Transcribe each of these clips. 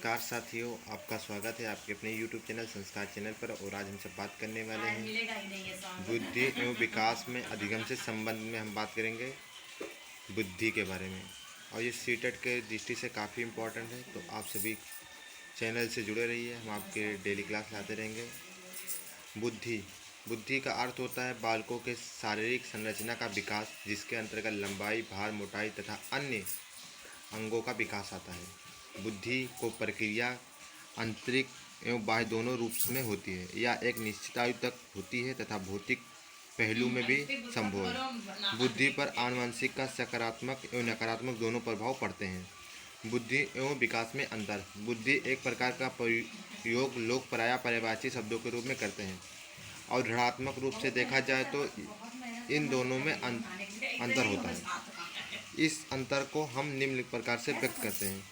नमस्कार साथियों, आपका स्वागत है आपके अपने YouTube चैनल संस्कार चैनल पर। और आज हम सब बात करने वाले हैं बुद्धि एवं विकास में अधिगम से संबंध में हम बात करेंगे बुद्धि के बारे में। और ये सीटेट के दृष्टि से काफ़ी इम्पोर्टेंट है, तो आप सभी चैनल से जुड़े रहिए। हम आपके डेली क्लास लाते रहेंगे। बुद्धि बुद्धि का अर्थ होता है बालकों के शारीरिक संरचना का विकास, जिसके अंतर्गत लंबाई, भार, मोटाई तथा अन्य अंगों का विकास आता है। बुद्धि को प्रक्रिया आंतरिक एवं बाह्य दोनों रूप में होती है। यह एक निश्चित आयु तक होती है तथा भौतिक पहलू में भी संभव है। बुद्धि पर आनुवंशिक का सकारात्मक एवं नकारात्मक दोनों प्रभाव पड़ते हैं। बुद्धि एवं विकास में अंतर। बुद्धि एक प्रकार का प्रयोग लोग प्रायः पर्यायवाची शब्दों के रूप में करते हैं, और ऋणात्मक रूप से देखा जाए तो इन दोनों में अंतर होता है। इस अंतर को हम निम्न प्रकार से व्यक्त करते हैं।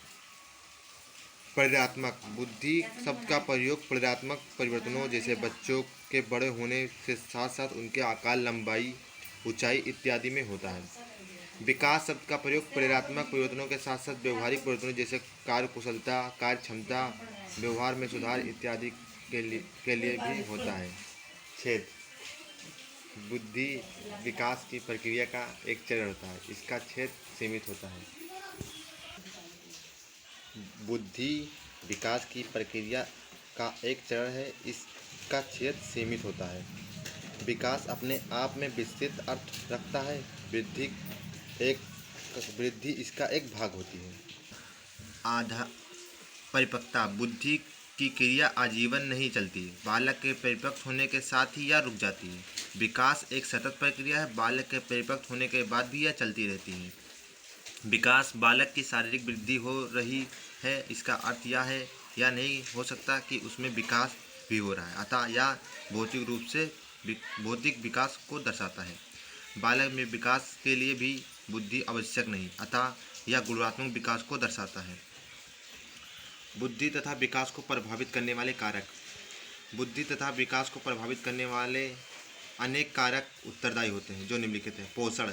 परिणात्मक बुद्धि शब्द का प्रयोग परिणात्मक परिवर्तनों जैसे बच्चों के बड़े होने के साथ साथ उनके आकार, लंबाई, ऊंचाई इत्यादि में होता है। विकास शब्द का प्रयोग परिणात्मक परिवर्तनों के साथ साथ व्यवहारिक परिवर्तनों जैसे कार्य कुशलता, कार्य क्षमता, व्यवहार में सुधार इत्यादि के लिए भी होता है। छेद बुद्धि विकास की प्रक्रिया का एक चरण होता है, इसका छेद सीमित होता है। बुद्धि विकास की प्रक्रिया का एक चरण है, इसका छेद सीमित होता है। विकास अपने आप में विस्तृत अर्थ रखता है। वृद्धि इसका एक भाग होती है। आधा परिपक्वता बुद्धि की क्रिया आजीवन नहीं चलती। बालक के परिपक्व होने के साथ ही यह रुक जाती है। विकास एक सतत प्रक्रिया है। बालक के परिपक्व होने के बाद भी यह चलती रहती है। विकास बालक की शारीरिक वृद्धि हो रही है, इसका अर्थ यह है या नहीं हो सकता कि उसमें विकास भी हो रहा है, अतः यह भौतिक रूप से भौतिक विकास को दर्शाता है। बालक में विकास के लिए भी बुद्धि आवश्यक नहीं, अतः यह गुणात्मक विकास को दर्शाता है। बुद्धि तथा विकास को प्रभावित करने वाले कारक। बुद्धि तथा विकास को प्रभावित करने वाले अनेक कारक उत्तरदायी होते हैं, जो निम्नलिखित हैं। पोषण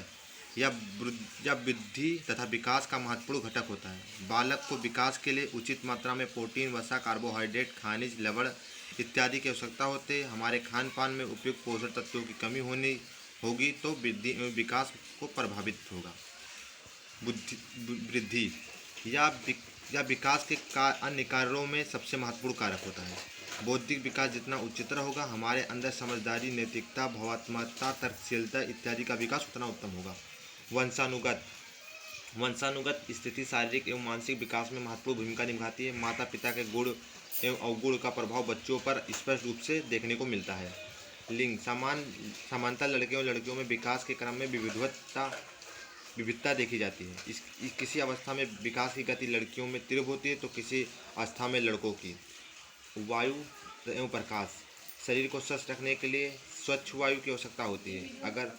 यह बुद्धि तथा विकास का महत्वपूर्ण घटक होता है। बालक को विकास के लिए उचित मात्रा में प्रोटीन, वसा, कार्बोहाइड्रेट, खनिज, लवण इत्यादि की आवश्यकता होती है। हमारे खान पान में उपयुक्त पोषण तत्वों की कमी होगी तो वृद्धि एवं विकास को प्रभावित होगा। वृद्धि या विकास के अन्य कार्यों में सबसे महत्वपूर्ण कारक होता है। बौद्धिक विकास जितना उच्चतर होगा, हमारे अंदर समझदारी, नैतिकता, भावात्मकता, तर्कशीलता इत्यादि का विकास उतना उत्तम होगा। वंशानुगत स्थिति शारीरिक एवं मानसिक विकास में महत्वपूर्ण भूमिका निभाती है। माता पिता के गुण एवं अवगुण का प्रभाव बच्चों पर स्पष्ट रूप से देखने को मिलता है। लिंग समानता लड़के और लड़कियों में विकास के क्रम में विविधता देखी जाती है। किसी अवस्था में विकास की गति लड़कियों में तीव्र होती है तो किसी अवस्था में लड़कों की। वायु एवं प्रकाश शरीर को स्वस्थ रखने के लिए स्वच्छ वायु की आवश्यकता होती है। अगर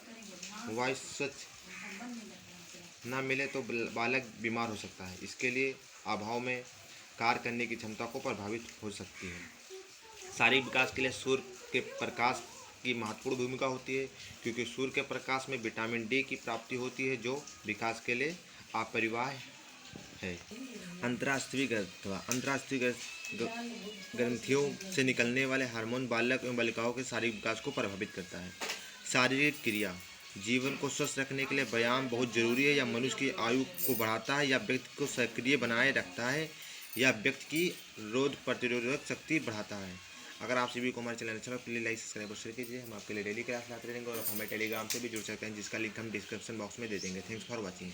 वायु स्वच्छ न मिले तो बालक बीमार हो सकता है। इसके लिए अभाव में कार्य करने की क्षमता को प्रभावित हो सकती है। शारीरिक विकास के लिए सूर्य के प्रकाश की महत्वपूर्ण भूमिका होती है, क्योंकि सूर्य के प्रकाश में विटामिन डी की प्राप्ति होती है, जो विकास के लिए अपरिहार्य है। अंतःस्त्री ग्रंथियों से निकलने वाले हार्मोन बालक एवं बालिकाओं के शारीरिक विकास को प्रभावित करता है। शारीरिक क्रिया जीवन को स्वस्थ रखने के लिए व्यायाम बहुत जरूरी है। यह मनुष्य की आयु को बढ़ाता है, या व्यक्ति को सक्रिय बनाए रखता है, या व्यक्ति की रोग प्रतिरोधक शक्ति बढ़ाता है। अगर आप सभी को हमारे चैनल अच्छा लगे प्लीज़ लाइक, सब्सक्राइब और शेयर कीजिए। हम आपके लिए डेली क्लास लाते रहेंगे, और आप हमें टेलीग्राम से भी जुड़ सकते हैं, जिसका लिंक हम डिस्क्रिप्शन बॉक्स में दे देंगे। Thanks for watching.